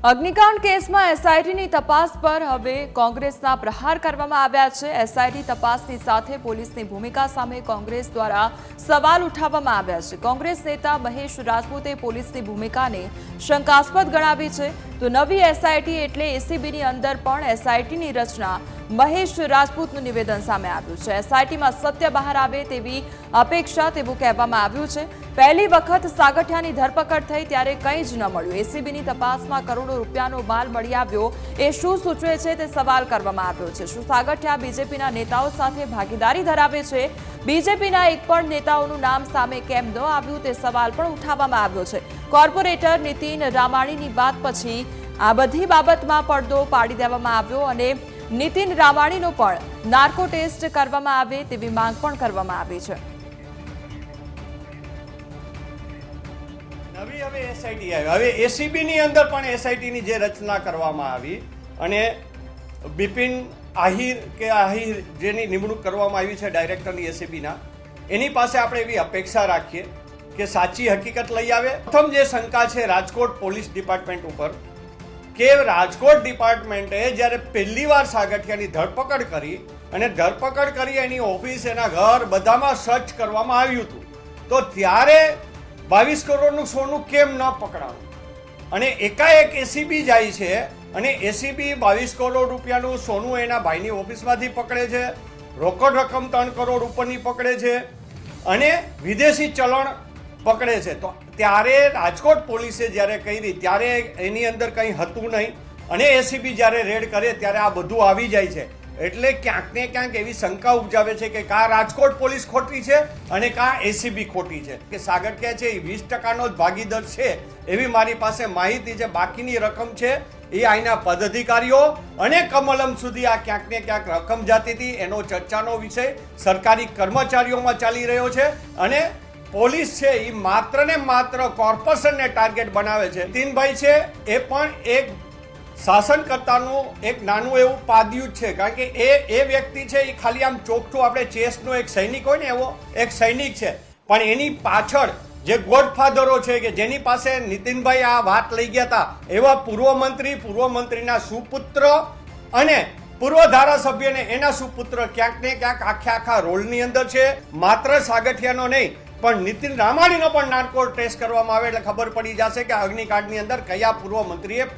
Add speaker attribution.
Speaker 1: અગ્નિકાંડ કેસમાં એસઆઈટીની તપાસ પર હવે કોંગ્રેસના પ્રહાર કરવામાં આવ્યા છે। એસઆઈટી તપાસની સાથે પોલીસની ભૂમિકા સામે કોંગ્રેસ દ્વારા સવાલ ઉઠાવવામાં આવ્યા છે। કોંગ્રેસ નેતા મહેશ રાજપૂતે પોલીસની ભૂમિકાને શંકાસ્પદ ગણાવી છે। તો નવી એસઆઈટી એટલે એસીબીની અંદર પણ એસઆઈટીની રચના મહેશ રાજપૂતનું નિવેદન સામે આવ્યું છે। એસઆઈટીમાં સત્ય બહાર આવે તેવી અપેક્ષા તેવું કહેવામાં આવ્યું છે। પહેલી વખત સાગઠિયાની ધરપકડ થઈ ત્યારે કંઈ જ ન મળ્યું। એસીબીની તપાસમાં કરોડો રૂપિયાનો માલ મળી આવ્યો એ શું સૂચવે છે તે સવાલ કરવામાં આવ્યો છે। શું સાગઠિયા બીજેપીના નેતાઓ સાથે ભાગીદારી ધરાવે છે? બીજેપીના એક પણ નેતાઓનું નામ સામે કેમ ન આવ્યું તે સવાલ પણ ઉઠાવવામાં આવ્યો છે। કોર્પોરેટર નીતિન રામાણીની વાત પછી આ બધી બાબતમાં પડદો પાડી દેવામાં આવ્યો અને નીતિન રામાણીનો પણ નાર્કો ટેસ્ટ કરવામાં આવે તેવી માંગ પણ કરવામાં આવી છે।
Speaker 2: નવી હવે એસઆઈટી આવી, હવે એસીબીની અંદર પણ એસઆઈટીની જે રચના કરવામાં આવી અને બિપિન આહિર જેની નિમણૂક કરવામાં આવી છે ડાયરેક્ટરની એસીબીના, એની પાસે આપણે એવી અપેક્ષા રાખીએ કે સાચી હકીકત લઈ આવે। પ્રથમ જે શંકા છે રાજકોટ પોલીસ ડિપાર્ટમેન્ટ ઉપર કે રાજકોટ ડિપાર્ટમેન્ટે જ્યારે પહેલી વાર સાગઠિયાની ધરપકડ કરી અને ધરપકડ કરી એની ઓફિસ, એના ઘર બધામાં સર્ચ કરવામાં આવ્યું હતું, તો ત્યારે 22 કરોડનું સોનું કેમ ન પકડાયું? અને એકાએક એસીબી જાય છે અને એસીબી 22 કરોડ રૂપિયાનું સોનું એના ભાઈની ઓફિસમાંથી પકડે છે, રોકડ રકમ 3 કરોડ ઉપરની પકડે છે અને વિદેશી ચલણ પકડે છે। તો ત્યારે રાજકોટ પોલીસે જ્યારે કરી ત્યારે એની અંદર કંઈ હતું નહીં અને એસીબી જ્યારે રેડ કરે ત્યારે આ બધું આવી જાય છે। એટલે ક્યાંક ને ક્યાંક એવી શંકા ઉપજાવે છે કે કા રાજકોટ પોલીસ ખોટી છે અને કા એસીબી ખોટી છે। કે સાગઠિયા છે એ 20%નો જ ભાગીદાર છે એવી મારી પાસે માહિતી છે। બાકીની રકમ છે એ અહીંના પદાધિકારીઓ અને કમલમ સુધી આ ક્યાંક ને ક્યાંક રકમ જતી હતી એનો ચર્ચાનો વિષય સરકારી કર્મચારીઓમાં ચાલી રહ્યો છે અને પોલીસ છે એ માત્ર ને માત્ર કોર્પોરેશનને ટાર્ગેટ બનાવે છે। નીતિનભાઈ છે એ પણ એક શાસનકર્તાનું એક નાનું એવું પાદ્યું છે, કારણ કે એ વ્યક્તિ છે એ ખાલી આમ ચોખ્ઠું આપણે ચેસનો એક સૈનિક હોય ને એવો એક સૈનિક છે, પણ એની પાછળ જે ગોડફાધરો છે કે જેની પાસે નીતિનભાઈ આ વાત લઈ ગયા હતા એવા પૂર્વ મંત્રીના સુપુત્ર અને પૂર્વ ધારાસભ્યને એના સુપુત્ર ક્યાંક ને ક્યાંક આખા રોલની અંદર છે। માત્ર સાગઠિયાનો નહીં પણ નીતિન રામાણીનો પણ નાર્કો ટેસ્ટ કરવામાં આવે એટલે ખબર પડી જશે કે અગ્નિકાંડની અંદર કયા પૂર્વ મંત્રીએ